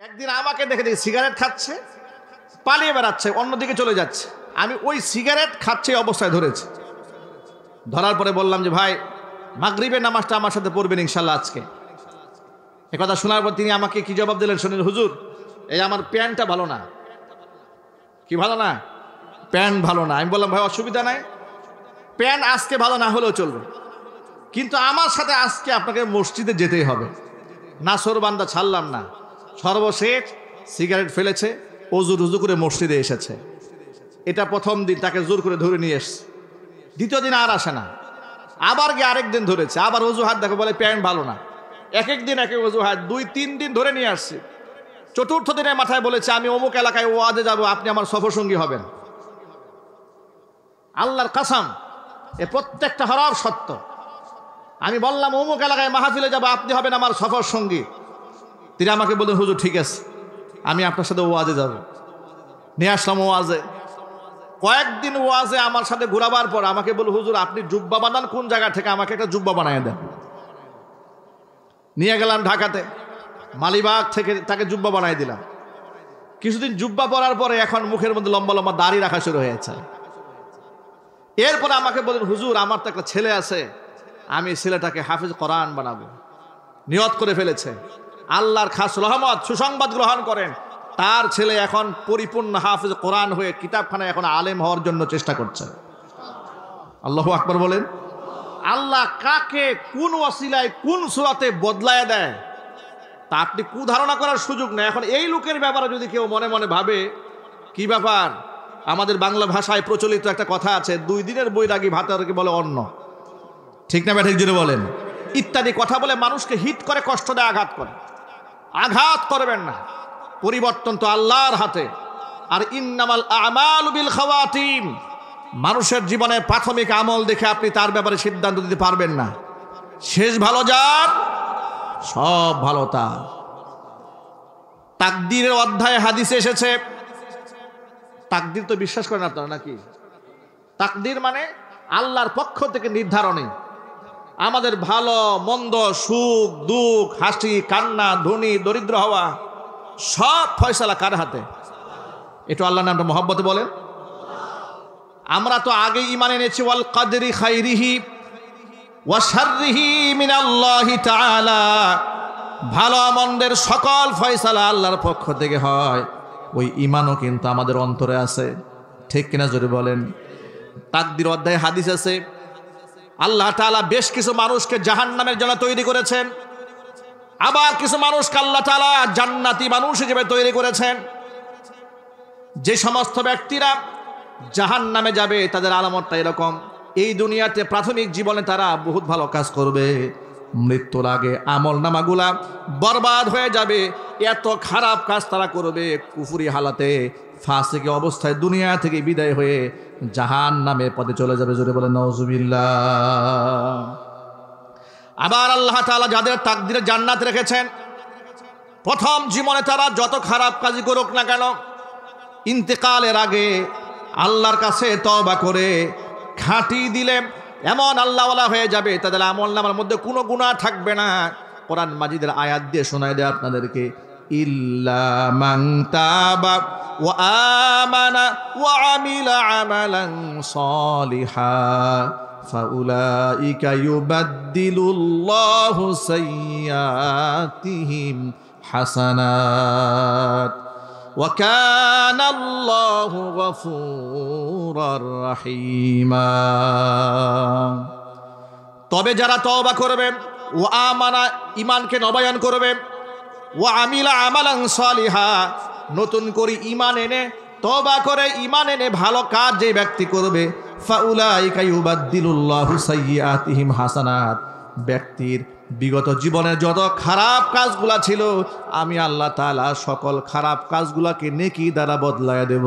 একদিন আমাকে দেখে দেখি সিগারেট খাচ্ছে, পালিয়ে বেড়াচ্ছে, অন্যদিকে চলে যাচ্ছে। আমি ওই সিগারেট খাচ্ছে অবস্থায় ধরেছি। ধরার পরে বললাম যে ভাই, মাগরিবের নামাজটা আমার সাথে পড়বেন ইনশাল্লাহ আজকে। একথা শোনার পর তিনি আমাকে কি জবাব দিলেন শুনেন, হুজুর এই আমার প্যান্টটা ভালো না। কি ভালো না? প্যান্ট ভালো না। আমি বললাম ভাই অসুবিধা নাই, প্যান্ট আজকে ভালো না হলেও চলবে, কিন্তু আমার সাথে আজকে আপনাকে মসজিদে যেতেই হবে। নাসরবান্দা ছাড়লাম না। সর্বশেষ সিগারেট ফেলেছে, অজু রুজু করে মসজিদে এসেছে। এটা প্রথম দিন, তাকে জোর করে ধরে নিয়ে এসছে। দ্বিতীয় দিন আর আসে না, আবার গিয়ে আরেক দিন ধরেছে, আবার অজুহাত দেখো, বলে প্যান্ট ভালো না। এক এক দিন এক এক অজুহাত, 2-3 দিন ধরে নিয়ে আসছে। চতুর্থ দিনের মাথায় বলেছে আমি অমুক এলাকায় ওয়াজে যাব, আপনি আমার সফরসঙ্গী হবেন। আল্লাহর কসম, এ প্রত্যেকটা হরফ সত্য। আমি বললাম অমুক এলাকায় মাহফিলে যাব, আপনি হবেন আমার সফর সঙ্গী। তিনি আমাকে বললেন হুজুর ঠিক আছে, আমি আপনার সাথে ওয়াজে যাব। নিয়ে আসলাম ওয়াজে। কয়েকদিন ওয়াজে আমার সাথে ঘোরাবার পর আমাকে বলল হুজুর আপনি জুব্বা বানান কোন জায়গা থেকে, আমাকে একটা জুব্বা বানিয়ে দেন। নিয়ে গেলাম ঢাকাতে, মালিবাগ থেকে তাকে জুব্বা বানিয়ে দিলাম। কিছুদিন জুব্বা পরার পরে এখন মুখের মধ্যে লম্বা লম্বা দাড়ি রাখা শুরু হয়েছে। এরপরে আমাকে বলেন হুজুর আমার তো একটা ছেলে আছে, আমি ছেলেটাকে হাফিজ কোরআন বানাবো। নিয়ত করে ফেলেছে। আল্লাহর খাস রহমত, সুসংবাদ গ্রহণ করেন, তার ছেলে এখন পরিপূর্ণ হাফিজ কোরআন হয়ে কিতাবখানায় এখন আলেম হওয়ার জন্য চেষ্টা করছে। আল্লাহু আকবার বলেন। আল্লাহ কাকে কোন ওয়াসিলায় কোন সূরাতে বদলায় দেয় তা আপনি কুধারণা করার সুযোগ নেই। এখন এই লোকের ব্যাপারে যদি কেউ মনে মনে ভাবে কি ব্যাপার, আমাদের বাংলা ভাষায় প্রচলিত একটা কথা আছে, 2 দিনের বৈরাগী ভাতারকে বলে অন্ন। ঠিক না ব্যাঠিক জুড়ে বলেন। ইত্যাদি কথা বলে মানুষকে হিট করে, কষ্ট দেয়, আঘাত করে। আঘাত করবেন না, পরিবর্তন তো আল্লাহর হাতে। আর ইন্নামাল আমালু বিল খাওয়াতিম, মানুষের জীবনের প্রাথমিক আমল দেখে আপনি তার ব্যাপারে সিদ্ধান্ত দিতে পারবেন না। শেষ ভালো যার, সব ভালো তার। তাকদীরের অধ্যায়ে হাদিসে এসেছে, তাকদীর তো বিশ্বাস করেন আপনারা নাকি? তাকদীর মানে আল্লাহর পক্ষ থেকে নির্ধারণী। আমাদের ভালো মন্দ, সুখ দুঃখ, হাসি কান্না, ধনী দরিদ্র হওয়া, সব ফয়সালা কার হাতে? একটু আল্লাহর নামটা মহব্বতে বলেন। আমরা তো আগে ঈমান এনেছি ওয়াল কদরি খাইরিহি ওয়া শাররিহি মিনাল্লাহি তাআলা, ভালো মন্দের সকল ফয়সালা আল্লাহর পক্ষ থেকে হয়। ওই ঈমানও কিন্তু আমাদের অন্তরে আছে। ঠিক কিনা জোরে বলেন। তাকদীর অধ্যায়ে হাদিস আছে, আল্লাহ তাআলা বেশ কিছু মানুষকে জাহান্নামের জন্য তৈরি করেছেন, আবার কিছু মানুষকে আল্লাহ তাআলা জান্নাতি মানুষ হিসেবে তৈরি করেছেন। যে সমস্ত ব্যক্তিরা জাহান্নামে যাবে তাদের আলামতটা এরকম, এই দুনিয়াতে প্রাথমিক জীবনে তারা বহুত ভালো কাজ করবে, মৃত্যুর আগে আমল নামাগুলা বরবাদ হয়ে যাবে। এত খারাপ কাজ তারা করবে, কুফরি হালাতে ফাসিকি অবস্থায় দুনিয়া থেকে বিদায় হয়ে জাহান্নামের পথে চলে যাবে। জোরে বলেন নাউজুবিল্লাহ। আবার আল্লাহ তাআলা যাদের তাকদীরে জান্নাত রেখেছেন, প্রথম জীবনে তারা যত খারাপ কাজই করুক না কেন, ইন্তেকালের আগে আল্লাহর কাছে তওবা করে খাঁটি দিলে এমন আল্লাহওয়ালা হয়ে যাবে, তাদের আমল নামার মধ্যে কোনো গুনাহ থাকবে না। কোরআন মাজিদের আয়াত দিয়ে শোনায় দেয় আপনাদেরকে, ইল্লা মান তাবা ওয়া আমানা ওয়া আমিলা আমালান সালিহা ফাউলাইকা ইউবাদদিলুল্লাহু সাইয়্যাতিহিম হাসানাত ওয়া কানা আল্লাহু গফুরার রহিমা। তবে যারা তওবা করবে, ও আমানা ঈমানকে নবায়ন করবে, ও আমিলা আমালান সালিহা নতুন করে ঈমান এনে তওবা করে ঈমান এনে ভালো কাজ যে ব্যক্তি করবে, ফাউলাইকা ইউবাদদিলুল্লাহু সাইয়্যাতিহিম হাসানাত, ব্যক্তির বিগত জীবনের যত খারাপ কাজগুলা ছিল আমি আল্লাহ তাআলা সকল খারাপ কাজগুলাকে নেকি দ্বারা বদলায় দেব।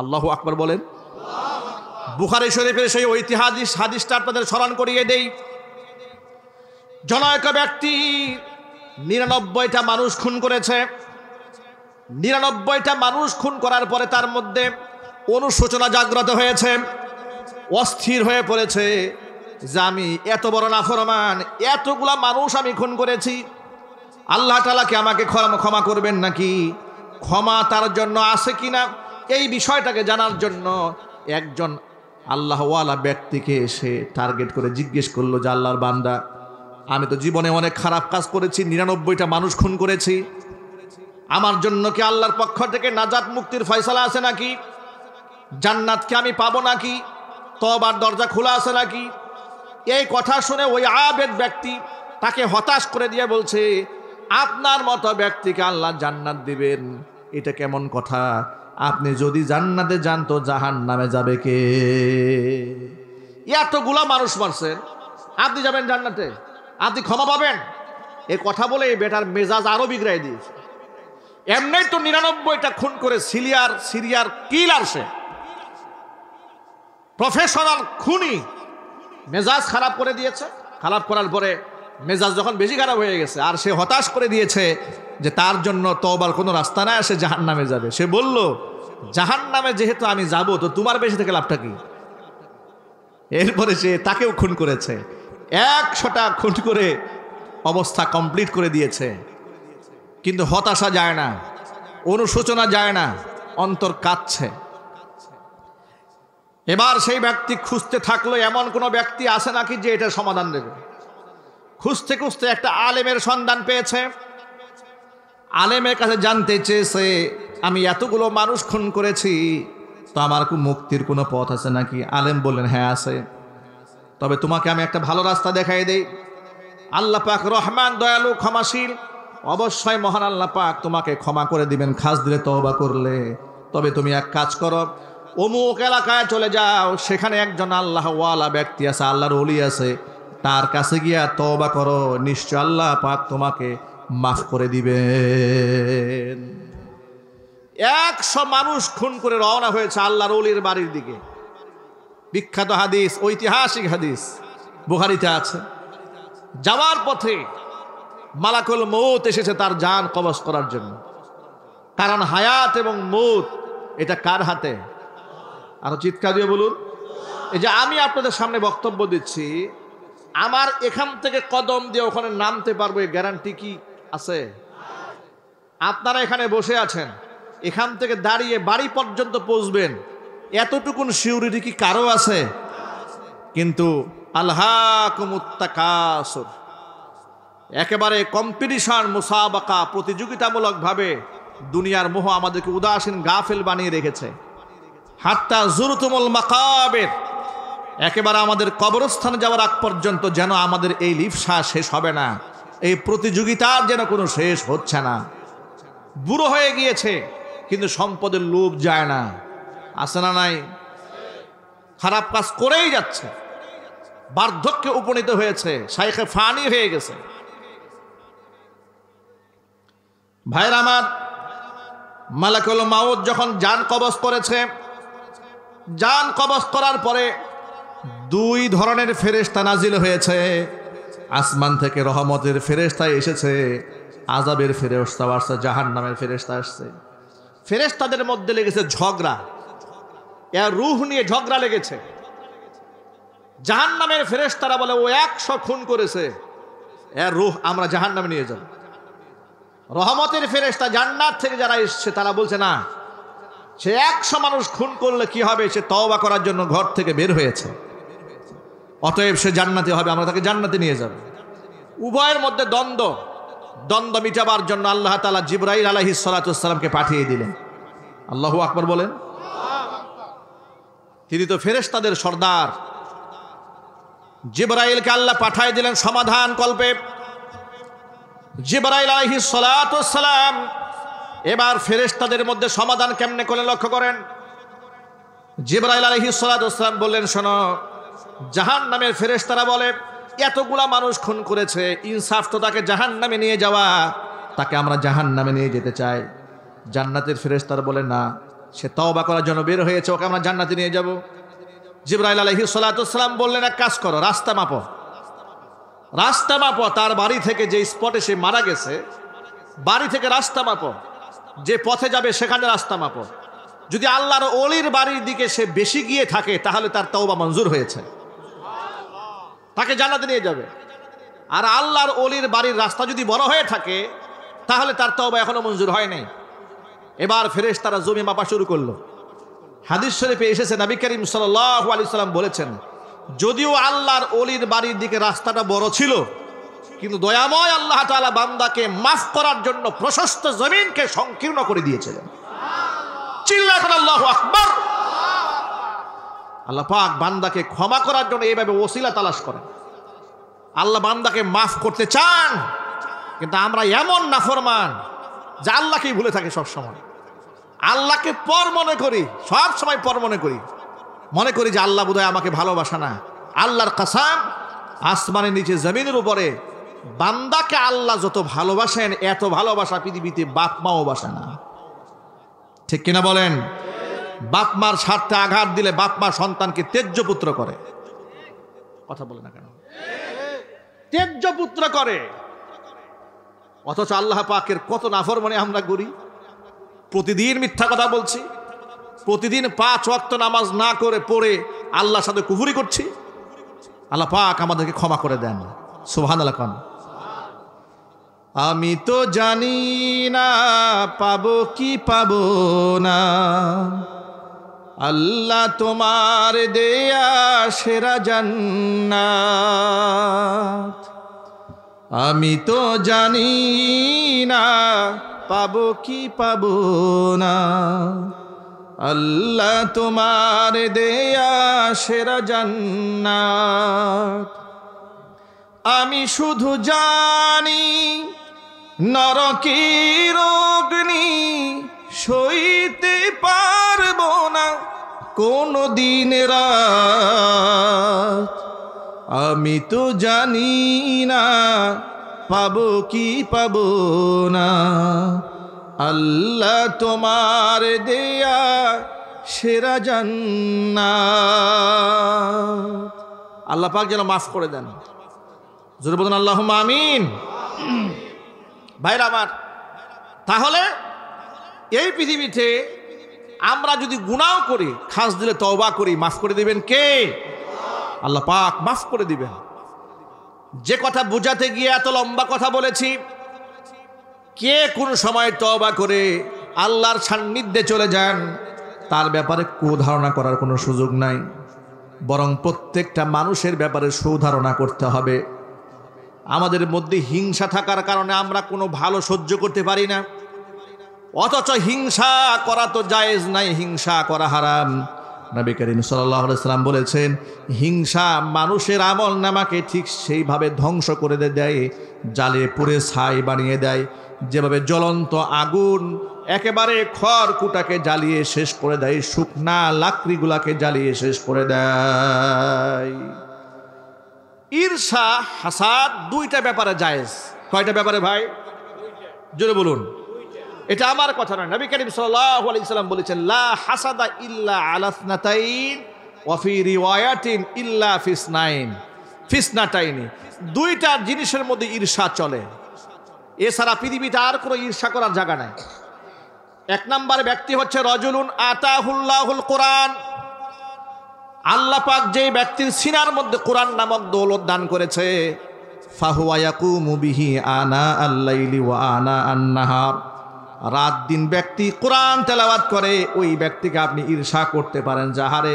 আল্লাহু আকবার বলেন। বুখারী শরীফের সেই ঐতিহাসিক হাদিসটা আপনাদের স্মরণ করিয়ে দেই। জনৈক ব্যক্তি 99টা মানুষ খুন করেছে। 99টা মানুষ খুন করার পরে তার মধ্যে অনুশোচনা জাগ্রত হয়েছে, অস্থির হয়ে পড়েছে যে আমি এত বড় নাফরমান, এতগুলা মানুষ আমি খুন করেছি, আল্লাহ তাআলা কি আমাকে ক্ষমা করবেন নাকি, ক্ষমা তার জন্য আছে কিনা, এই বিষয়টাকে জানার জন্য একজন আল্লাহওয়ালা ব্যক্তিকে এসে টার্গেট করে জিজ্ঞেস করলো যে আল্লাহর বান্দা, আমি তো জীবনে অনেক খারাপ কাজ করেছি, 99টা মানুষ খুন করেছি, আমার জন্য কি আল্লাহর পক্ষ থেকে নাজাত মুক্তির ফয়সালা আছে নাকি, জান্নাতকে আমি পাবো নাকি, তওবার দরজা খোলা আছে নাকি? এই কথা শুনে ওই আবেদ ব্যক্তি তাকে হতাশ করে দিয়ে বলছে, আপনার মতো ব্যক্তিকে আল্লাহ জান্নাত দিবেন, এটা কেমন কথা? আপনি যদি জান্নাতে যান তো জাহান্নামে যাবে কে? এতগুলা মানুষ মারছেন, আপনি যাবেন জান্নাতে, আপনি ক্ষমা পাবেন? এই কথা বলে এই বেটার মেজাজ আরো বিগড়াই দিয়েছে। এমনি তো 99টা খুন করে সিরিয়ার কিলার, সে প্রফেশনাল খুনি, মেজাজ খারাপ করে দিয়েছে। খারাপ করার পরে মেজাজ যখন বেশি খারাপ হয়ে গেছে, আর সে হতাশ করে দিয়েছে যে তার জন্য তওবার কোনো রাস্তা নাই, সে জাহান্নামে যাবে। সে বলল, জাহান্নামে যেহেতু আমি যাব, তো তোমার বেশি থেকে লাভটা কি? এরপরে সে তাকেও খুন করেছে, 100টা খুন করে অবস্থা কমপ্লিট করে দিয়েছে। কিন্তু হতাশা যায় না, অনুশোচনা যায় না, অন্তর কাঁদছে। এবার সেই ব্যক্তি খুঁজতে থাকলো এমন কোনো ব্যক্তি আছে নাকি যে এটার সমাধান দেবে। খুঁজতে খুঁজতে একটা আলেমের সন্ধান পেয়েছে। আলেমের কাছে জানতে চেয়েছে, আমি এতগুলো মানুষ খুন করেছি, তো আমার মুক্তির কোনো পথ আছে নাকি? আলেম বললেন, হ্যাঁ আছে, তবে তোমাকে আমি একটা ভালো রাস্তা দেখাই দেই। আল্লাহ পাক রহমান, দয়ালু, ক্ষমাশীল, অবশ্যই মহান আল্লাহ পাক তোমাকে ক্ষমা করে দিবেন খাস দিলে তওবা করলে। তবে তুমি এক কাজ করো, অমুক এলাকায় চলে যাও, সেখানে একজন আল্লাহওয়ালা ব্যক্তি আছে, আল্লাহর ওলি আছে, তার কাছে গিয়া তওবা করো, নিশ্চয় আল্লাহ পাক তোমাকে মাফ করে দিবেন। 100 মানুষ খুন করে রওনা হয়েছে আল্লাহর ওলির বাড়ির দিকে। বিখ্যাত হাদিস, ঐতিহাসিক হাদিস, বুখারীতে আছে। যাওয়ার পথে মালাকুল মউত এসেছে তার জান কবজ করার জন্য। কারণ হায়াত এবং মউত এটা কার হাতে? আরো চিৎকার দিয়ে বলুন। এই যে আমি আপনাদের সামনে বক্তব্য দিচ্ছি, আমার এখান থেকে কদম দিয়ে ওখানে নামতে পারবো, এই গ্যারান্টি কি আছে? আপনারা এখানে বসে আছেন, এখান থেকে দাঁড়িয়ে বাড়ি পর্যন্ত পৌঁছবেন, এতটুকুন সিউরিটি কি কারো আছে? কিন্তু আলহাকুমুত তাকাসুর, একেবারে কম্পিটিশন, মুসাবাকা, প্রতিযোগিতামূলক ভাবে দুনিয়ার মোহ আমাদেরকে উদাসীন, গাফেল বানিয়ে রেখেছে। হাত্তা জুরতুমুল মাকাবির, একেবারে আমাদের কবরস্থানে যাওয়ার আগ পর্যন্ত যেন আমাদের এই লিপ্সা শেষ হবে না, এই প্রতিযোগিতার যেন কোনো শেষ হচ্ছে না। বুড়ো হয়ে গিয়েছে কিন্তু সম্পদের লোভ যায় না, আছে না নাই? খারাপ কাজ করেই যাচ্ছে, বার্ধক্যে উপনীত হয়েছে, শাইখে ফানি হয়ে গেছে। ভাইরা আমার, মালাকুল মাউত যখন জান কবজ করেছে, জান কবজ করার পরে 2 ধরনের ফেরেশতা নাজিল হয়েছে। আসমান থেকে রহমতের ফেরেশতা এসেছে, আযাবের ফেরেশতা আসছে, জাহান্নামের ফেরেশতা আসছে। ফেরেশতাদের মধ্যে লেগেছে ঝগড়া, এর রূহ নিয়ে ঝগড়া লেগেছে। জাহান্নামের ফেরেশতারা বলে, ও 100 খুন করেছে, এর রূহ আমরা জাহান্নামে নিয়ে যাব। রহমতের ফেরেশতা জান্নাত থেকে যারা এসছে তারা বলছে, না, সে 100 মানুষ খুন করলে কি হবে, সে তওবা করার জন্য ঘর থেকে বের হয়েছে, অতএব সে জান্নাতে হবে, আমরা তাকে জান্নাতে নিয়ে যাব। উভয়ের মধ্যে দ্বন্দ্ব মিটাবার জন্য আল্লাহ তাআলা জিবরাইল আলাইহিস সালাতু ওয়াস সালামকে পাঠিয়ে দিলেন। আল্লাহু আকবার বলেন। তিনি তো ফেরেশতাদের সর্দার। জিবরাইলকে আল্লাহ পাঠিয়ে দিলেন সমাধান কল্পে। জিবরাইল আলাইহিস সালাতু ওয়াস সালাম এবার ফেরেশতাদের মধ্যে সমাধান কেমনে করে লক্ষ্য করেন। জিবরাইল আলাইহিস সালাতু ওয়াস সালাম বললেন, শোনো, জাহান্নামের ফেরেশতারা বলে এতগুলা মানুষ খুন করেছে, ইনসাফ তো তাকে জাহান্নামে নিয়ে যাওয়া, তাকে আমরা জাহান্নামে নিয়ে যেতে চাই। জান্নাতের ফেরেশতারা বলে, না, সে তওবা করার জন্য বের হয়েছে, ওকে আমরা জান্নাতে নিয়ে যাব। জিবরাইল আলাইহিস সালাতু ওয়াস সালাম বললেন, এক কাজ করো, রাস্তা মাপো, তার বাড়ি থেকে যে স্পটে সে মারা গেছে, বাড়ি থেকে রাস্তা মাপো, যে পথে যাবে সেখানে রাস্তা মাপো। যদি আল্লাহর ওলির বাড়ির দিকে সে বেশি গিয়ে থাকে তাহলে তার তওবা মঞ্জুর হয়েছে, তাকে জান্নাতে নিয়ে যাবে। আর আল্লাহর ওলির বাড়ির রাস্তা যদি বড় হয়ে থাকে তাহলে তার তওবা এখনো মঞ্জুর হয় নাই। এবার ফেরেশতারা জমি মাপা শুরু করলো। হাদিস শরীফে এসেছে নবী করিম সাল্লাল্লাহু আলাইহি সাল্লাম বলেছেন, যদিও আল্লাহর ওলির বাড়ির দিকে রাস্তাটা বড় ছিল, কিন্তু দয়াময় আল্লাহ তাআলা বান্দাকে মাফ করার জন্য প্রশস্ত জমিনকে সংকীর্ণ করে দিয়েছিলেন। চিল্লায় বলেন আল্লাহু আকবার। আল্লাহ পাক বান্দাকে ক্ষমা করার জন্য এইভাবে ওসিলা তালাশ করেন। আল্লাহ বান্দাকে মাফ করতে চান, কিন্তু আমরা এমন নাফরমান যে আল্লাহকেই ভুলে থাকি সব সময়। আল্লাহকে পর মনে করি, সব সময় পর মনে করি যে আল্লাহ বোধহয় আমাকে ভালোবাসে না। আল্লাহর কসম, আসমানের নিচে জমিনের উপরে বান্দাকে আল্লাহ যত ভালোবাসেন, এত ভালোবাসা পৃথিবীতে বাপ মাও বাসে না। ঠিক কিনা বলেন? বাপ মার স্বার্থে আঘাত দিলে বাপ মা সন্তানকে তেজ্য পুত্র করে। কথা বলে না কেন? তেজ্য পুত্র করে। অথচ আল্লাহ পাকের কত নাফরমানি আমরা করি। প্রতিদিন মিথ্যা কথা বলছি, প্রতিদিন 5 ওয়াক্ত নামাজ না করে পড়ে আল্লাহর সাথে কুফরি করছি। আল্লাহ পাক আমাদেরকে ক্ষমা করে দেন। সুবহানাল্লাহ। আমি তো জানি না পাবো কি পাবো না, আল্লাহ তোমার দেয়া সেরা জান্নাত। আমি তো জানি না পাবো কি পাবো না, আল্লাহ তোমার দেয়া সেরা জান্নাত। আমি শুধু জানি নরকের অগ্নি সইতে পারবো না কোনো দিন রাত। আমি তো জানি না পাবো কি পাবো না, আল্লাহ তোমার দেয়া সেরা জান্নাত। আল্লাহ পাক যেন মাফ করে দেন। জোরে বলুন আল্লাহুম্মা আমিন। ভাইরা আমার, তাহলে এই পৃথিবীতে আমরা যদি গুনাহ করি, খাস দিলে তওবা করি, মাফ করে দিবেন কে? আল্লাহ পাক মাফ করে দিবেন। যে কথা বোঝাতে গিয়ে এত লম্বা কথা বলেছি, কে কোন সময় তওবা করে আল্লাহর সান্নিধ্যে চলে যান, তার ব্যাপারে কুধারণা করার কোনো সুযোগ নাই। বরং প্রত্যেকটা মানুষের ব্যাপারে সুধারণা করতে হবে। আমাদের মধ্যে হিংসা থাকার কারণে আমরা কোনো ভালো সহ্য করতে পারি না, অথচ হিংসা করা তো জায়েজ নাই, হিংসা করা হারাম। নবী করিম সাল্লাল্লাহু আলাইহি সাল্লাম বলেছেন, হিংসা মানুষের আমল নামাকে ঠিক সেইভাবে ধ্বংস করে দেয়, জালে পুড়ে ছাই বানিয়ে দেয়, যেভাবে জ্বলন্ত আগুন একেবারে খড়কুটাকে জ্বালিয়ে শেষ করে দেয়, শুকনা লাকড়িগুলাকে জ্বালিয়ে শেষ করে দেয়। ঈর্ষা হাসাদ দুইটা ব্যাপারে জায়েজ। কয়টা ব্যাপারে ভাই? জোরে বলুন। এটা আমার কথা নয়, নবী করিম সাল্লাল্লাহু আলাইহি সাল্লাম বলেছেন, লা হাসাদা ইল্লা আলা ইসনাতাইন ওয়া ফি রিওয়ায়াতিন ইল্লা ফিসনাতাইন। দুইটা জিনিসের মধ্যে ঈর্ষা চলে, এছাড়া পৃথিবীতে আর কোনো ঈর্ষা করার জায়গা নাই। এক নম্বর ব্যক্তি হচ্ছে রজুলুন আতাহুল্লাহুল কোরআন। আল্লাহ পাক যে ব্যক্তির সিনার মধ্যে কোরআন নামক দৌলত দান করেছে, ফাহুয়া ইয়াকুমু বিহি আনা আল-লাইলি ওয়া আনা আন-নাহার। রাত দিন ব্যক্তি কোরআন তেলাওয়াত করে, ওই ব্যক্তিকে আপনি ঈর্ষা করতে পারেন, যাহারে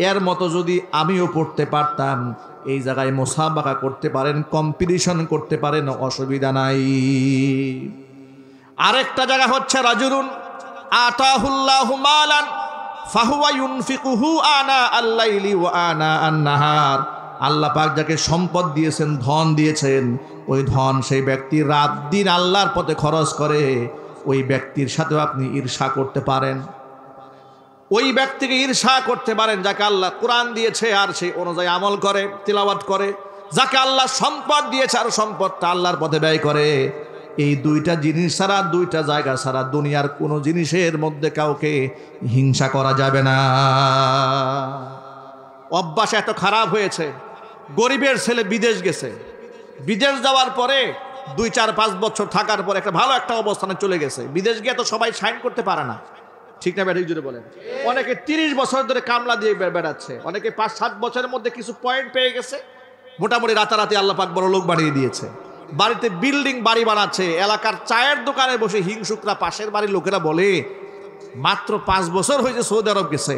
এর মতো যদি আমিও পড়তে পারতাম। এই জায়গায় মুসাবাকা করতে পারেন, কম্পিটিশন করতে পারেন, অসুবিধা নাই। আরেকটা জায়গা হচ্ছে রাজুলুন আতাহুল্লাহু মালান ফাহুয়া ইউনফিকুহু আনা আল-লাইলি ওয়া আনা আন-নাহার। আল্লাহ পাক যাকে সম্পদ দিয়েছেন, ধন দিয়েছেন, ওই ধন সেই ব্যক্তি রাত দিন আল্লাহর পথে খরচ করে, ওই ব্যক্তির সাথেও আপনি ঈর্ষা করতে পারেন। ওই ব্যক্তিকে ঈর্ষা করতে পারেন যাকে আল্লাহ কোরআন দিয়েছে আর সেই অনুযায়ী আমল করে, তিলাওয়াত করে, যাকে আল্লাহ সম্পদ দিয়েছে আর সম্পদটা আল্লাহর পথে ব্যয় করে। এই দুইটা জিনিস ছাড়া, দুইটা জায়গা ছাড়া দুনিয়ার কোনো জিনিসের মধ্যে কাউকে হিংসা করা যাবে না। অভ্যাস এত খারাপ হয়েছে, গরিবের ছেলে বিদেশ গেছে, বিদেশ যাওয়ার পরে 2, 4, 5 বছর থাকার পর একটা ভালো একটা অবস্থানে চলে গেছে। বিদেশ গিয়ে তো সবাই সাইন করতে পারে না, ঠিক না ব্যাঠিক জুড়ে বলেন? অনেকে 30 বছর ধরে কামলা দিয়ে বেড়াচ্ছে, অনেকে 5-7 বছরের মধ্যে কিছু পয়েন্ট পেয়ে গেছে, মোটামুটি রাতারাতি আল্লাহ পাক বড় লোক বানিয়ে দিয়েছে, বাড়িতে বিল্ডিং বাড়ি বানাচ্ছে, এলাকার চায়ের দোকানে বসে হিংসুকরা পাশের বাড়ির লোকেরা বলে মাত্র 5 বছর হয়েছে সৌদি আরব গেছে,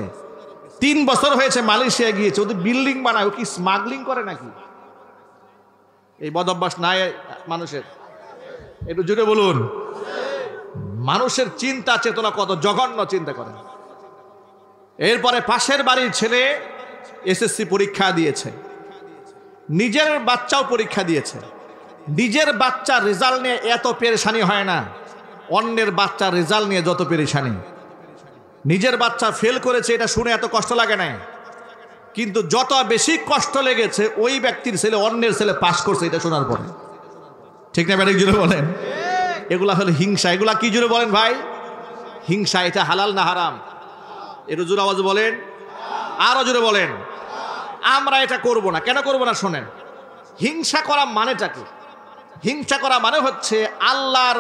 3 বছর হয়েছে মালয়েশিয়া গিয়েছে, ওদের বিল্ডিং বানায়, ও কি স্মাগলিং করে নাকি? এই বদ অভ্যাস নাই মানুষের? একটু জুড়ে বলুন। মানুষের চিন্তা চেতনা কত জঘন্য, চিন্তা করেন। এরপরে পাশের বাড়ির ছেলে এসএসসি পরীক্ষা দিয়েছে, নিজের বাচ্চাও পরীক্ষা দিয়েছে, নিজের বাচ্চার রেজাল্ট নিয়ে এত পেরেশানি হয় না, অন্যের বাচ্চার রেজাল্ট নিয়ে যত পেরেশানি। নিজের বাচ্চা ফেল করেছে এটা শুনে এত কষ্ট লাগে না, কিন্তু যত বেশি কষ্ট লেগেছে ওই ব্যক্তির ছেলে অন্যের ছেলে পাস করছে এটা শোনার পরে। ঠিক না ব্যাটিক জুড়ে বলেন? এগুলা হলো হিংসা। এগুলা কি জুড়ে বলেন ভাই? হিংসা। এটা হালাল না হারাম? একটু জোরে আওয়াজ বলেন, আরো জোরে বলেন। আমরা এটা করব না। কেন করব না? শোনেন, হিংসা করা মানেটা কি? হিংসা করা মানে হচ্ছে আল্লাহর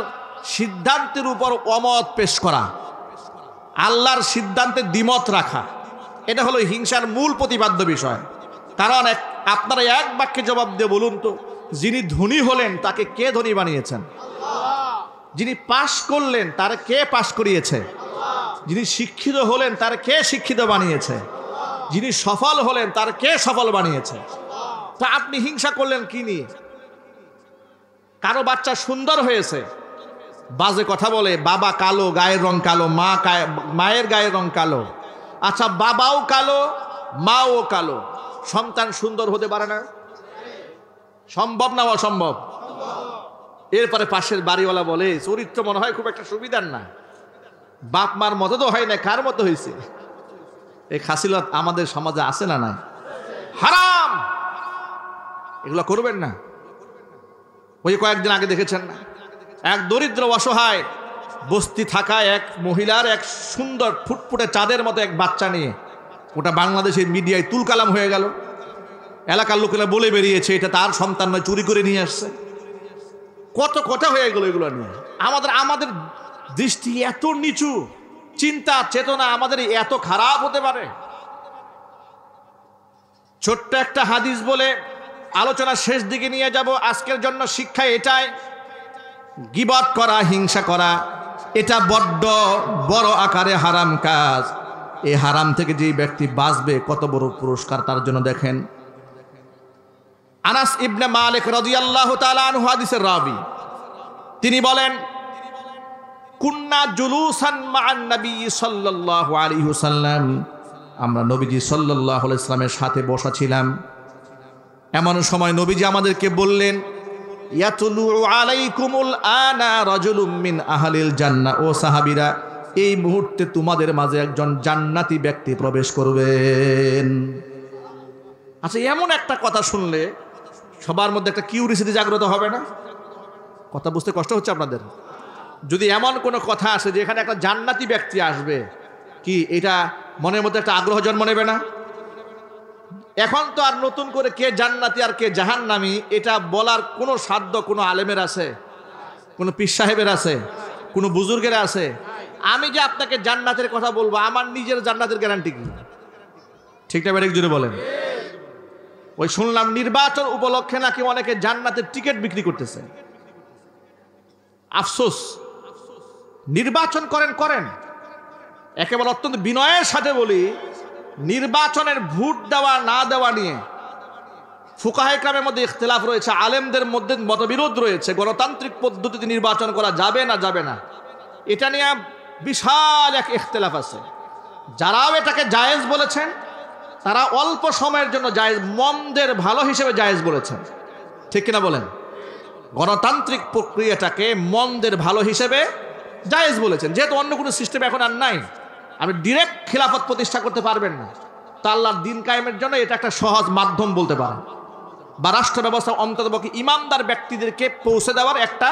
সিদ্ধান্তের উপর অমত পেশ করা, আল্লাহর সিদ্ধান্তে দ্বিমত রাখা। এটা হলো হিংসার মূল প্রতিপাদ্য বিষয়। কারণ আপনারা এক বাক্যে জবাব দিয়ে বলুন তো, যিনি ধনী হলেন তাকে কে ধনী বানিয়েছেন? যিনি পাশ করলেন তার কে পাশ করিয়েছে? যিনি শিক্ষিত হলেন তার কে শিক্ষিত বানিয়েছে? যিনি সফল হলেন তার কে সফল বানিয়েছে? তা আপনি হিংসা করলেন কি নিয়ে? কারো বাচ্চা সুন্দর হয়েছে, বাজে কথা বলে, বাবা কালো, গায়ের রং কালো, মায়ের গায়ের রং কালো। আচ্ছা, বাবাও কালো, মাও কালো, সন্তান সুন্দর হতে পারে না? সম্ভব না অসম্ভব? এরপরে পাশের বাড়িওয়ালা বলে চরিত্র মনে হয় খুব একটা সুবিধার না, বাপ মার মতো তো হয় না, কার মতো হয়েছে? এই খাসিলত আমাদের সমাজে আছে না নাই? হারাম, এগুলো করবেন না। ওই কয়েকদিন আগে দেখেছেন না, এক দরিদ্র অসহায় বস্তি থাকা এক মহিলার এক সুন্দর ফুটফুটে চাঁদের মতো এক বাচ্চা নিয়ে ওটা বাংলাদেশের মিডিয়ায় তুলকালাম হয়ে গেল। এলাকার লোকেরা বলে বেরিয়েছে এটা তার সন্তান নয়, চুরি করে নিয়ে আসছে। কত কথা হয়ে গেল এগুলো নিয়ে। আমাদের দৃষ্টি এত নিচু, চিন্তা চেতনা আমাদের এত খারাপ হতে পারে? ছোট্ট একটা হাদিস বলে আলোচনা শেষ দিকে নিয়ে যাব। আজকের জন্য শিক্ষা এটাই, গীবত করা, হিংসা করা এটা বড্ড বড় আকারে হারাম কাজ। এই হারাম থেকে যে ব্যক্তি বাঁচবে কত বড় পুরস্কার তার জন্য। দেখেন, আনাস ইবনে মালিক রাদিয়াল্লাহু তাআলা আনহু হাদিসের রাবী, তিনি বলেন, কুন্না জুলুসান মা'আন নবী সাল্লাল্লাহু আলাইহি ওয়াসাল্লাম, আমরা নবীজি সাল্লাল্লাহু আলাইহি ওয়াসাল্লামের সাথে বসা ছিলাম। এমন সময় নবীজি আমাদেরকে বললেন, ইয়াতুলু আলাইকুমুল আনা রাজুলুম মিন আহলিল জান্নাহ, ও সাহাবীরা, এই মুহূর্তে তোমাদের মাঝে একজন জান্নাতি ব্যক্তি প্রবেশ করবেন। আচ্ছা, এমন একটা কথা শুনলে সবার মধ্যে একটা কিউরিসিটি জাগ্রত হবে না? কথা বুঝতে কষ্ট হচ্ছে আপনাদের? যদি এমন কোনো কথা আসে যে এখানে একটা জান্নাতি ব্যক্তি আসবে, কি এটা মনের মধ্যে একটা আগ্রহ জন্ম নেবে না? এখন তো আর নতুন করে কে জান্নাতি আর কে জাহান্নামী এটা বলার কোনো সাধ্য কোনো আলেমের আছে, কোনো পীর সাহেবের আছে, কোনো বুজুর্গের আছে? আমি যে আপনাকে জান্নাতের কথা বলবো, আমার নিজের জান্নাতের গ্যারান্টি কি? ঠিক না বেরেক জুড়ে বলেন? ওই শুনলাম নির্বাচন উপলক্ষে নাকি অনেকে জান্নাতের টিকিট বিক্রি করতেছে। আফসোস, নির্বাচন করেন, একেবারে অত্যন্ত বিনয়ের সাথে বলি, নির্বাচনের ভোট দেওয়া না দেওয়া নিয়ে ফুকাহে কেরামের মধ্যে ইখতিলাফ রয়েছে, আলেমদের মধ্যে মতবিরোধ রয়েছে। গণতান্ত্রিক পদ্ধতিতে নির্বাচন করা যাবে না যাবে না, এটা নিয়ে বিশাল এক ইখতিলাফ আছে। যারাও এটাকে জায়েজ বলেছেন তারা অল্প সময়ের জন্য জায়েজ, মন্দের ভালো হিসেবে জায়েজ বলেছেন। ঠিক কিনা বলেন? গণতান্ত্রিক প্রক্রিয়াটাকে মন্দের ভালো হিসেবে জায়েজ বলেছেন। যেহেতু অন্য কোনো সিস্টেম এখন আর নাই, আপনি ডিরেক্ট খিলাফত প্রতিষ্ঠা করতে পারবেন না, তা আল্লাহর দিন কায়েমের জন্য এটা একটা সহজ মাধ্যম বলতে পারেন, বা রাষ্ট্র ব্যবস্থা অন্ততপক্ষে ইমানদার ব্যক্তিদেরকে পৌঁছে দেওয়ার একটা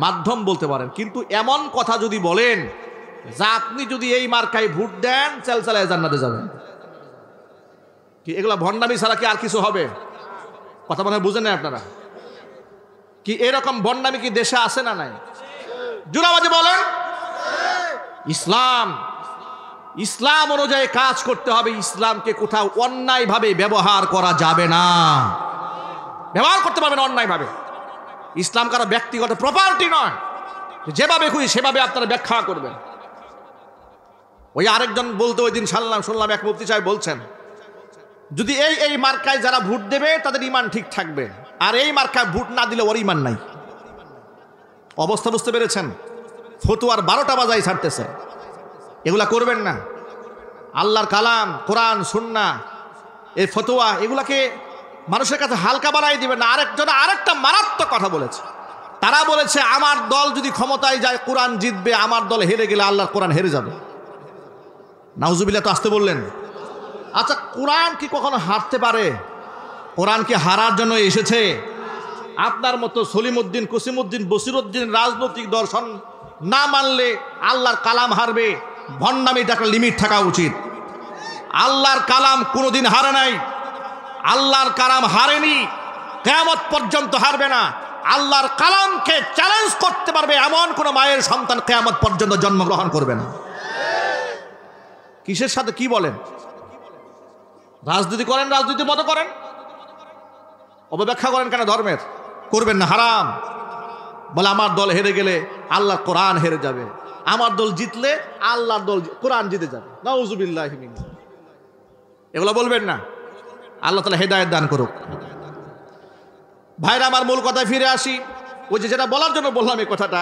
মাধ্যম বলতে পারেন। কিন্তু এমন কথা যদি বলেন যা আপনি যদি এই মার্কায় ভোট দেন চালায় জান্নাতে যাবেন, কি এগুলা ভণ্ডামি ছাড়া কি আর কিছু হবে? কথা মনে হয় বুঝেন না আপনারা? কি এরকম ভণ্ডামি কি দেশে আছে না নাই? জোরাবাজি বলেন। ইসলাম অনুযায়ী কাজ করতে হবে। ইসলামকে কোথাও অন্যায়ভাবে ব্যবহার করা যাবে না। ব্যবহার করতে পারবেন অন্যায়ভাবে। ইসলাম কারো ব্যক্তিগত প্রপার্টি নয়, যেভাবে খুশি সেভাবে আপনারা ব্যাখ্যা করবেন। ওই আরেকজন বলতে ওই দিন শুনলাম এক মুফতি সাহেব বলছেন, যদি এই মার্কায় যারা ভোট দেবে তাদের ইমান ঠিক থাকবে, আর এই মার্কায় ভোট না দিলে ওর ইমান নাই। অবস্থা বুঝতে পেরেছেন? ফতুয়ার 12টা বাজাই ছাড়তেছে। এগুলা করবেন না। আল্লাহর কালাম, কোরআন, সুন্নাহ, এই ফতুয়া এগুলাকে মানুষের কাছে হালকা বানাই দিবেন না। আরেকজন আরেকটা মারাত্মক কথা বলেছে। তারা বলেছে আমার দল যদি ক্ষমতায় যায় কোরআন জিতবে, আমার দল হেরে গেলে আল্লাহর কোরআন হেরে যাবে। নাউজুবিল্লাহ, তো আসতে বললেন। আচ্ছা, কোরআন কি কখনো হারতে পারে? কোরআন কি হারার জন্য এসেছে? আপনার মতো সলিমউদ্দিন, কুসিমউদ্দিন, বসিরউদ্দিন রাজনৈতিক দর্শন না মানলে আল্লাহর কালাম হারবে? ভণ্ডামির একটা লিমিট থাকা উচিত। আল্লাহর কালাম কোনোদিন হারে নাই, আল্লাহর কালাম হারেনি, কিয়ামত পর্যন্ত হারবে না। আল্লাহর কালামকে চ্যালেঞ্জ করতে পারবে এমন কোন মায়ের সন্তান কিয়ামত পর্যন্ত জন্মগ্রহণ করবে না। কিসের সাথে কি বলেন? রাজনীতি করেন, রাজনীতির মতো করেন, অপব্যাখ্যা করেন কেন ধর্মের? করবেন না, হারাম। বলে আমার দল হেরে গেলে আল্লাহর কোরআন হেরে যাবে, আমার দল জিতলে আল্লাহর দল কোরআন জিতে যাবে। নাউজুবিল্লাহি মিন, এগুলো বলবেন না। আল্লাহ তাআলা হেদায়েত দান করুক। ভাইরা আমার, মূল কথায় ফিরে আসি। ওই যেটা বলার জন্য বললাম এই কথাটা,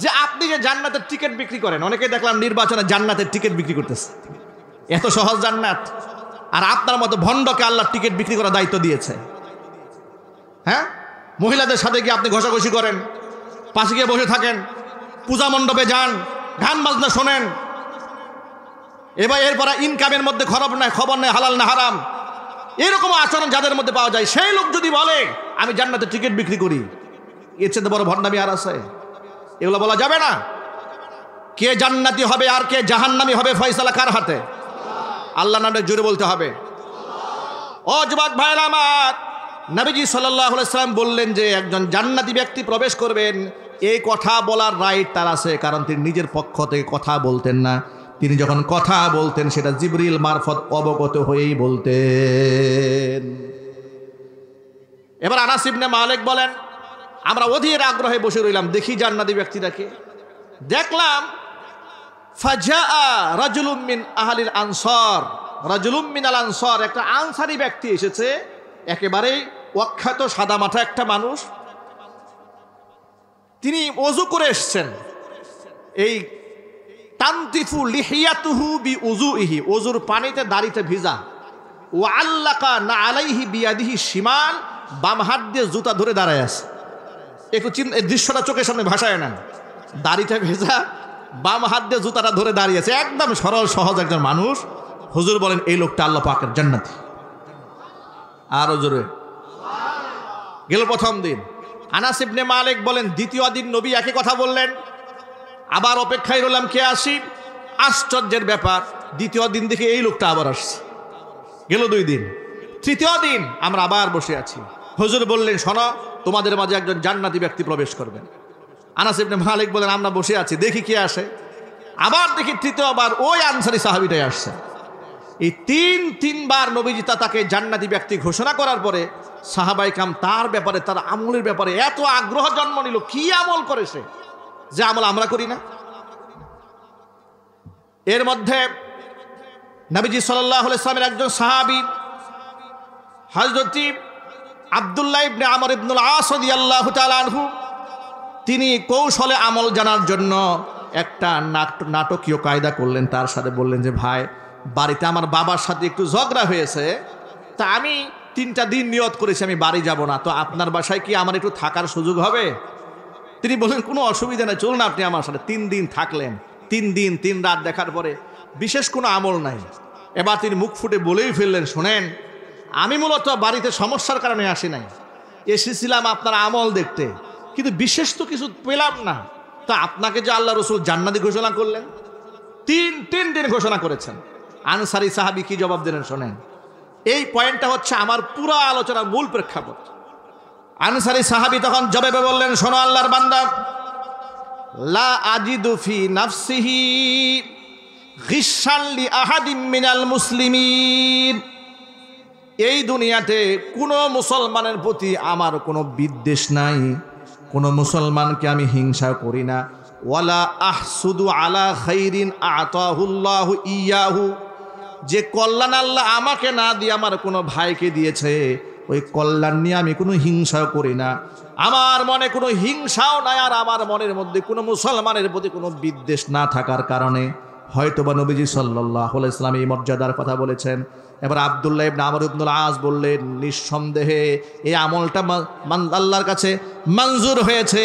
যে আপনি যে জান্নাতের টিকিট বিক্রি করেন, অনেকে দেখলাম নির্বাচনে জান্নাতের টিকিট বিক্রি করতেছে। এত সহজ জান্নাত? আর আপনার মতো ভণ্ডকে আল্লাহ টিকিট বিক্রি করার দায়িত্ব দিয়েছে। হ্যাঁ, মহিলাদের সাথে গিয়ে আপনি ঘষাঘষি করেন, পাশে গিয়ে বসে থাকেন, পূজা মণ্ডপে যান, গান বাজনা শোনেন, এবার এরপর ইনকামের মধ্যে খবর নেই হালাল না হারাম, এরকম আচরণ যাদের মধ্যে পাওয়া যায়, সেই লোক যদি বলে আমি জান্নাতের টিকিট বিক্রি করি, এর চেয়ে বড় ভণ্ডামি আর আছে? এগুলো বলা যাবে না। কে জান্নাতি হবে আর কে জাহান্নামী হবে ফয়সালা কার হাতে? আল্লাহ নামে জোরে বলতে হবে। ও যুবক ভাইরা আমার, নবীজি সাল্লাল্লাহু আলাইহি সাল্লাম বললেন যে একজন জান্নাতি ব্যক্তি প্রবেশ করবেন, এই কথা বলার রাইট তার আছে, কারণ তিনি নিজের পক্ষ থেকে কথা বলতেন না। তিনি যখন কথা বলতেন সেটা জিবরিল মারফত অবগত হয়েই বলতেন। এবার আনাস ইবনে মালিক বলেন, আমরা অধীর আগ্রহে বসে রইলাম, দেখি জান্নাতি ব্যক্তিটাকে। দেখলাম ফাজাআ রাজুলুম মিন আহলিল আনসার, রাজুলুম মিনাল আনসার, একটা আনসারি ব্যক্তি এসেছে, একেবারেই অখ্যাত সাদামাথা একটা মানুষ। তিনি ওযু করে এসেছেন, এই তানতিফু লিহিয়াতুহু বিউযুইহি, ওযুর পানিতে দাড়িতে ভিজা, ওয়া আল্লাকা না আলাইহি বিয়াদিহি শিমাল, বাম হাত দিয়ে জুতা ধরে দাঁড়ায় আছে। একটু এই দৃশ্যটা চোখের সামনে ভাসায় নেন। দাড়িতে ভেজা, বাম হাত দিয়ে জুতাটা ধরে দাঁড়িয়ে আছে, একদম সরল সহজ একজন মানুষ। হুজুর বলেন এই লোকটা আল্লাহ পাকের জান্নাতি। আরো জোরে গেল প্রথম দিন। আনাস ইবনে মালিক বলেন দ্বিতীয় দিন নবী একই কথা বললেন। আবার অপেক্ষায় রইলাম কে আসি। আশ্চর্যের ব্যাপার, দ্বিতীয় দিন দেখে এই লোকটা আবার আসছে। গেল 2 দিন, তৃতীয় দিন আমরা আবার বসে আছি। হুজুর বললেন শোনো, তোমাদের মাঝে একজন জান্নাতি ব্যক্তি প্রবেশ করবেন। আনাস ইবনে মালিক বলেন আমরা বসে আছি, দেখি কে আসে। আবার দেখি তৃতীয়বার ওই আনসারী সাহাবীটাই আসছে। এই তিনবার নবীজি তাকে জান্নাতি ব্যক্তি ঘোষণা করার পরে সাহাবায়ে কেরাম তার ব্যাপারে, তার আমলের ব্যাপারে এত আগ্রহ জন্ম নিল। কি আমল করেছে যে আমল আমরা করি না? এর মধ্যে নবীজি সাল্লাল্লাহু আলাইহি ওয়াসাল্লামের একজন সাহাবী হযরত আব্দুল্লাহ ইবনে আমর ইবনুল আস রাদিয়াল্লাহু তাআলা আনহু, তিনি কৌশলে আমল জানার জন্য একটা নাটকীয় কায়দা করলেন। তার সাথে বললেন যে ভাই, বাড়িতে আমার বাবার সাথে একটু ঝগড়া হয়েছে, তা আমি 3টা দিন নিয়ত করেছি আমি বাড়ি যাব না, তো আপনার বাসায় কি আমার একটু থাকার সুযোগ হবে? তিনি বললেন কোনো অসুবিধা নেই, চলুন আপনি আমার সাথে। 3 দিন থাকলেন। 3 দিন 3 রাত দেখার পরে বিশেষ কোনো আমল নাই। এবার তিনি মুখ ফুটে বলেই ফেললেন, শোনেন, আমি মূলত বাড়িতে সমস্যার কারণে আসি নাই, এসেছিলাম আপনার আমল দেখতে, কিন্তু বিশেষ তো কিছু পেলাম না। তো আপনাকে যে আল্লাহ রসুল জান্নাতি ঘোষণা করলেন, 3 দিন ঘোষণা করেছেন। আনসারী সাহাবী কি জবাব দিলেন শোনেন। এই পয়েন্টটা হচ্ছে আমার পুরো আলোচনার মূল প্রেক্ষাপট। আনসারী সাহাবী তখন জবাবে বললেন, শোনো আল্লাহর বান্দা, লা আজিদু ফি নাফসিহি গিশশান লি আহাদিম মিনাল মুসলিমিন। এই দুনিয়াতে কোনো মুসলমানের প্রতি আমার কোনো বিদ্বেষ নাই, কোনো মুসলমানকে আমি হিংসা করি না। ওয়ালা আহসুদু আলা খাইরিন আতাহুল্লাহু ইয়াহু, যে কল্যাণ আল্লাহ আমাকে না দিয়ে আমার কোনো ভাইকে দিয়েছে, ওই কল্যাণ নিয়ে আমি কোনো হিংসা করি না। আমার মনে কোনো হিংসাও নাই, আর আমার মনের মধ্যে কোনো মুসলমানের প্রতি কোনো বিদ্বেষ না থাকার কারণে হয়তোবা নবীজি সাল্লাল্লাহু আলাইহি ওয়াসাল্লাম এই মর্যাদার কথা বলেছেন। এবার আব্দুল্লাহ ইবনে আমর ইবনুল আস বললেন, নিঃসন্দেহে এই আমলটা আল্লাহর কাছে মঞ্জুর হয়েছে।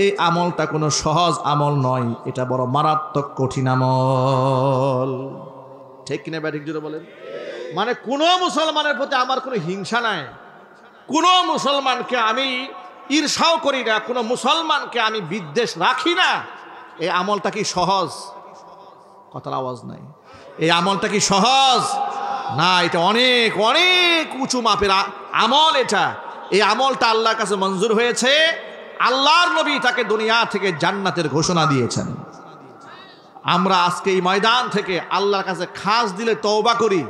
এই আমলটা কোনো সহজ আমল নয়, এটা বড় মারাত্মক কঠিন আমল। ঠিক কিনা ব্যাঠিক জুড়ে বলেন? মানে কোনো মুসলমানের প্রতি আমার কোনো হিংসা নাই, কোনো মুসলমানকে আমি ঈর্ষাও করি না, কোনো মুসলমানকে আমি বিদ্বেষ রাখি না। এই আমলটা কি সহজ? কথার আওয়াজ নাই। এই আমলটা কি সহজ? না, এটা অনেক অনেক উঁচু মাপের আমল। এটা এই আমলটা আল্লাহর কাছে মঞ্জুর হয়েছে। আল্লাহর নবী তাকে দুনিয়া থেকে জান্নাতের ঘোষণা দিয়েছেন। আমরা আজকে এই ময়দান থেকে আল্লাহর কাছে খাস দিলে তওবা করি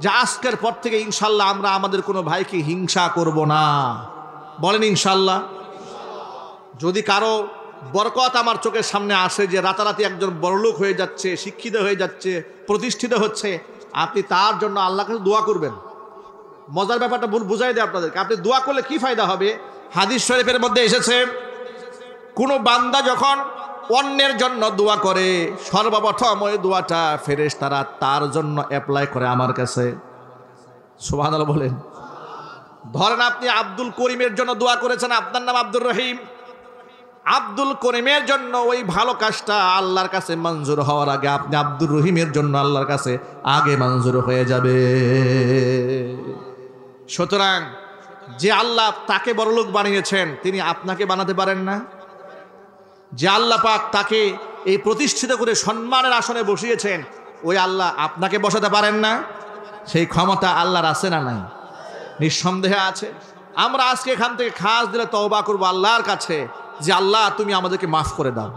যে আজকের পর থেকে ইনশাল্লাহ আমরা আমাদের কোনো ভাইকে হিংসা করব না। বলেন ইনশাল্লাহ। যদি কারো বরকত আমার চোখের সামনে আসে যে রাতারাতি একজন বড়লোক হয়ে যাচ্ছে, শিক্ষিত হয়ে যাচ্ছে, প্রতিষ্ঠিত হচ্ছে, আপনি তার জন্য আল্লাহর কাছে দোয়া করবেন। মজার ব্যাপারটা বুঝাই দেয় আপনাদেরকে। আপনি দোয়া করলে কি ফায়দা হবে? হাদিস শরীফের মধ্যে এসেছে, কোনো বান্দা যখন অন্যের জন্য দোয়া করে, সর্বপ্রথম ওই দোয়াটা ফেরেশতারা তার জন্য অ্যাপ্লাই করে আমার কাছে। সুবহানাল্লাহ বলেন। ধরেন আপনি আব্দুল করিমের জন্য দোয়া করেছেন, আপনার নাম আব্দুর রহিম। আব্দুল করিমের জন্য ওই ভালো কাজটা আল্লাহর কাছে মঞ্জুর হওয়ার আগে আপনি আব্দুর রহিমের জন্য আল্লাহর কাছে আগে মঞ্জুর হয়ে যাবে। সুতরাং যে আল্লাহ তাকে বড়লোক বানিয়েছেন, তিনি আপনাকে বানাতে পারেন না? যে আল্লাহ পাক তাকে এই প্রতিষ্ঠিত করে সম্মানের আসনে বসিয়েছেন, ওই আল্লাহ আপনাকে বসাতে পারেন না? সেই ক্ষমতা আল্লাহর আছে না নাই? নিঃসন্দেহে আছে। আমরা আজকে এখান থেকে খাস দিলে তওবা করবো আল্লাহর কাছে যে আল্লাহ তুমি আমাদেরকে মাফ করে দাও।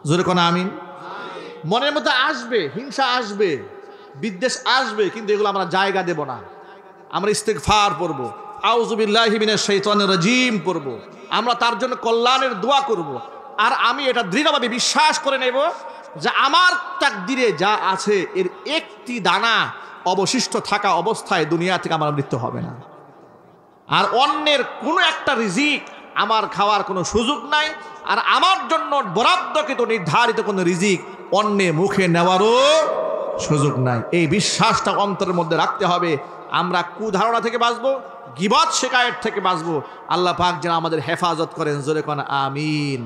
জোরে কোন আমিন। মনের মধ্যে আসবে, হিংসা আসবে, বিদ্বেষ আসবে, কিন্তু এগুলো আমরা জায়গা দেব না। আমরা ইস্তিগফার পড়ব, আউযু বিল্লাহি মিনাশ শাইতানির রাজিম পড়ব, আমরা তার জন্য কল্যাণের দোয়া করব। আর আমি এটা দৃঢ়ভাবে বিশ্বাস করে নেব যে আমার তাকদিরে যা আছে এর একটি দানা অবশিষ্ট থাকা অবস্থায় দুনিয়া থেকে আমার মৃত্যু হবে না। আর অন্যের কোনো একটা রিজিক আমার খাওয়ার কোনো সুযোগ নাই, আর আমার জন্য বরাদ্দকৃত নির্ধারিত কোনো রিজিক অন্যের মুখে নেওয়ারও সুযোগ নাই। এই বিশ্বাসটা অন্তরের মধ্যে রাখতে হবে। আমরা কুধারণা থেকে বাঁচবো, গীবত শিকায়েত থেকে বাঁচবো। আল্লাহ পাক যেন আমাদের হেফাজত করেন। জোরে কোন আমিন।